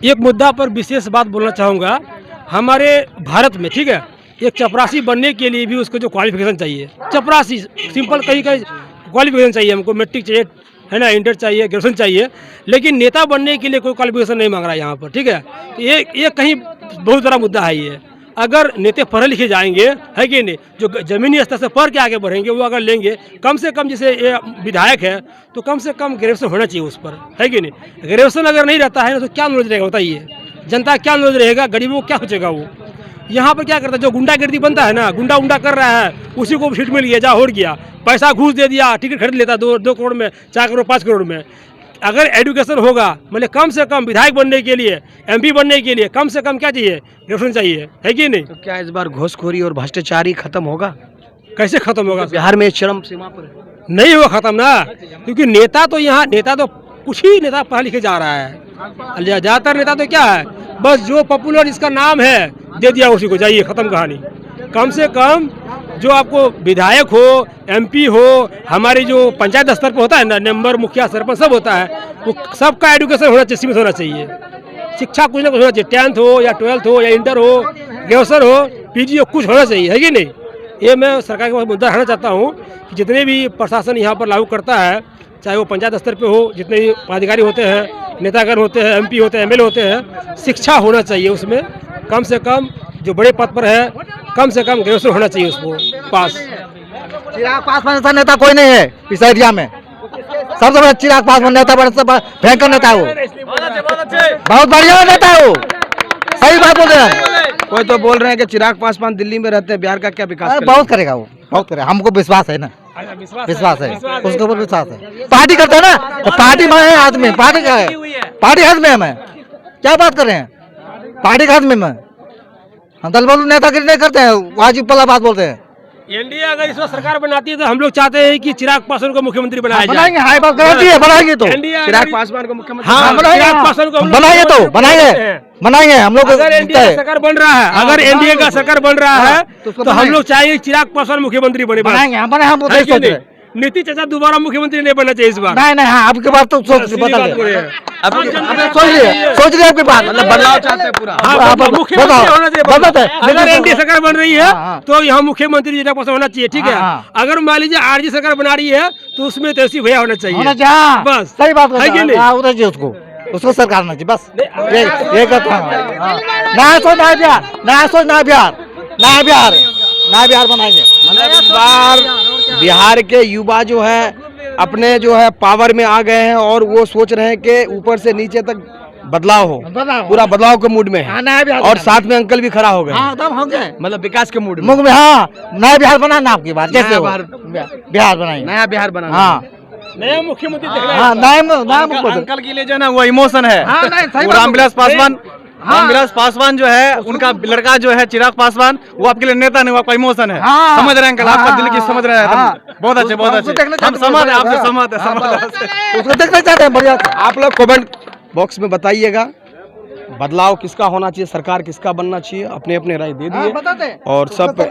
एक मुद्दा पर विशेष बात बोलना चाहूँगा। हमारे भारत में, ठीक है, एक चपरासी बनने के लिए भी उसको जो क्वालिफिकेशन चाहिए, चपरासी सिंपल कहीं कहीं क्वालिफिकेशन चाहिए, हमको मैट्रिक चाहिए, है ना, इंटर चाहिए, ग्रेजुएशन चाहिए, लेकिन नेता बनने के लिए कोई क्वालिफिकेशन नहीं मांग रहा है यहाँ पर, ठीक है। तो ये कहीं बहुत बड़ा मुद्दा है ये। अगर नेता पढ़े लिखे जाएंगे, है कि नहीं, जो जमीनी स्तर से पढ़ के आगे बढ़ेंगे, वो अगर लेंगे, कम से कम जैसे ये विधायक है तो कम से कम ग्रेजुएशन होना चाहिए उस पर, है कि नहीं। ग्रेजुएशन अगर नहीं रहता है तो क्या नॉलेज रहेगा बताइए, जनता क्या नॉलेज रहेगा, गरीबों को क्या सोचेगा वो। यहाँ पर क्या करता है, जो गुंडागर्दी बनता है ना, गुंडा उंडा कर रहा है, उसी को सीट मिल गया, जा हो गया, पैसा घूस दे दिया, टिकट खरीद लेता 2 करोड़ में, 4 करोड़ 5 करोड़ में। अगर एजुकेशन होगा, मतलब कम से कम विधायक बनने के लिए, एमपी बनने के लिए कम से कम क्या चाहिए, ग्रेजुएशन चाहिए, है कि नहीं। तो क्या इस बार घूसखोरी और भ्रष्टाचारी खत्म होगा? कैसे खत्म होगा, बिहार में चरम सीमा पर नहीं होगा खत्म ना, क्योंकि नेता तो यहाँ नेता तो कुछ ही नेता पढ़ा लिखे जा रहा है, ज़्यादातर नेता तो क्या है, बस जो पॉपुलर जिसका नाम है दे दिया उसी को, जाइए खत्म कहानी। कम से कम जो आपको विधायक हो, एमपी हो, हमारी जो पंचायत स्तर पर होता है ना, मेंबर, मुखिया, सरपंच सब होता है, वो सबका एजुकेशन होना चाहिए, सीमित होना चाहिए, शिक्षा कुछ ना कुछ होना चाहिए, 10th हो या 12th हो या इंटर हो, ग्रेजुएशन हो, पीजी हो, कुछ होना चाहिए, है कि नहीं। ये मैं सरकार के पास मुद्दा रखना चाहता हूँ कि जितने भी प्रशासन यहाँ पर लागू करता है, चाहे वो पंचायत स्तर पे हो, जितने भी पदाधिकारी होते हैं, नेतागण होते हैं, एमपी होते हैं, एमएलए होते हैं, शिक्षा होना चाहिए उसमें, कम से कम जो बड़े पद पर है कम से कम ग्रेजुएशन होना चाहिए उसको पास। चिराग पासवान ऐसा नेता कोई नहीं है इस एरिया में, सबसे बड़ा चिराग पासवान नेता, बड़ा भयंकर नेता है वो, बहुत बढ़िया नेता है वो, सही बात बोल रहे हैं। कोई तो बोल रहे हैं कि चिराग पासवान दिल्ली में रहते हैं, बिहार का क्या विकास करेंगे? बहुत करेगा वो, बहुत करेगा, हमको विश्वास है ना, विश्वास है उसके ऊपर, विश्वास है। पार्टी करते हैं ना, तो पार्टी में है आदमी, पार्टी का है, पार्टी हाथ में है, मैं क्या बात कर रहे हैं, पार्टी के हाथ में मैं, हम दल बदल नेतागिरी नहीं करते हैं, वाजिब पला बात बोलते हैं। एनडीए अगर इस बार सरकार बनाती है तो हम लोग चाहते हैं कि चिराग पासवान को मुख्यमंत्री बनाया जाए। बनाएंगे, हाई बात गारंटी है, बनाएंगे तो चिराग पासवान को मुख्यमंत्री, हाँ बनाएंगे, चिराग पासवान को बनाएंगे तो बनाएंगे हम लोग। अगर एनडीए का सरकार बन रहा है, अगर एनडीए का सरकार बन रहा है तो हम लोग चाहिए चिराग पासवान मुख्यमंत्री बने, बनाएंगे, हम बने, हम सोच रहे हैं। नीतीश चाचा दोबारा मुख्यमंत्री नहीं बनना चाहिए इस बार। नहीं, हाँ आपकी बात तो सोच बदल सोच रहे आपकी बात, मतलब बदलाव चाहते हैं पूरा। मुख्यमंत्री होना चाहिए, अगर एनडीए सरकार बन रही है हाँ। तो यहाँ मुख्यमंत्री चिराग पासवान होना चाहिए, ठीक है। हाँ। अगर मान लीजिए आरजेडी सरकार बना रही है तो उसमें तेजस्वी भैया होना चाहिए, बस सही बात है कि नहीं? उधर जी उसको सरकार होना चाहिए, बस ये कहता हूँ। नया सोच, नया बिहार, नया सोच, नया बिहार, नया बिहार, नया बिहार बनाएंगे। मतलब इस बार बिहार के युवा जो है अपने जो है पावर में आ गए हैं और वो सोच रहे हैं कि ऊपर से नीचे तक बदलाव हो, पूरा बदलाव के मूड में है, और साथ में अंकल भी खड़ा हो गए, मतलब विकास के मूड में। हाँ, नया बिहार बनाना आपकी बात, जैसे बिहार बनाएंगे, नया बिहार बनाना, हाँ नया मुख्यमंत्री हाँ, नया अंकल के लिए जो है ना वो इमोशन है। वो रामविलास पासवान जो है, उनका लड़का जो है चिराग पासवान, वो आपके लिए नेता नहीं, वो आपका इमोशन है। समझ रहे हैं अंकल, आपका दिल की समझ रहे हैं, बहुत अच्छे, बहुत अच्छे, हम समझ हैं आपसे, समझ है, उसको देखना चाहते हैं, बढ़िया। आप लोग कमेंट बॉक्स में बताइएगा बदलाव किसका होना चाहिए, सरकार किसका बनना चाहिए, अपने अपने राय दे दिए और सब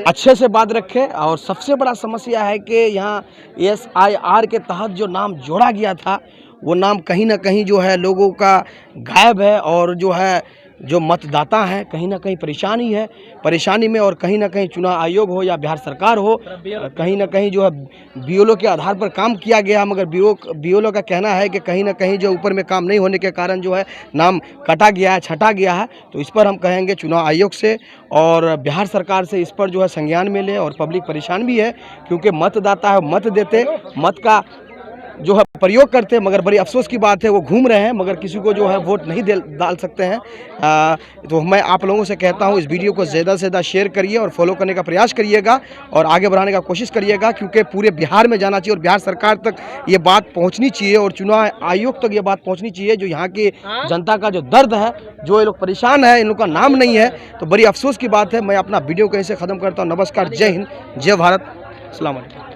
अच्छे से बात रखें। और सबसे बड़ा समस्या है कि यहाँ SIR के तहत जो नाम जोड़ा गया था वो नाम कहीं ना कहीं जो है लोगों का गायब है, और जो है जो मतदाता हैं कहीं ना कहीं परेशानी में, और कहीं ना कहीं चुनाव आयोग हो या बिहार सरकार हो, कहीं ना कहीं जो है BLO के आधार पर काम किया गया, मगर BLO का कहना है कि कहीं ना कहीं जो ऊपर में काम नहीं होने के कारण जो है नाम कटा गया है, छटा गया है। तो इस पर हम कहेंगे चुनाव आयोग से और बिहार सरकार से इस पर जो है संज्ञान में ले, और पब्लिक परेशान भी है क्योंकि मतदाता है, मत देते, मत का जो है प्रयोग करते हैं, मगर बड़ी अफसोस की बात है वो घूम रहे हैं, मगर किसी को जो है वोट नहीं डाल सकते हैं। तो मैं आप लोगों से कहता हूं इस वीडियो को ज़्यादा से ज़्यादा शेयर करिए और फॉलो करने का प्रयास करिएगा और आगे बढ़ाने का कोशिश करिएगा, क्योंकि पूरे बिहार में जाना चाहिए और बिहार सरकार तक ये बात पहुंचनी चाहिए और चुनाव आयोग तक ये बात पहुंचनी चाहिए। जो यहाँ की जनता का जो दर्द है, जो ये लोग परेशान है, इन लोग का नाम नहीं है, तो बड़ी अफसोस की बात है। मैं अपना वीडियो को ऐसे ख़त्म करता हूँ। नमस्कार, जय हिंद, जय भारत, अस्सलाम वालेकुम।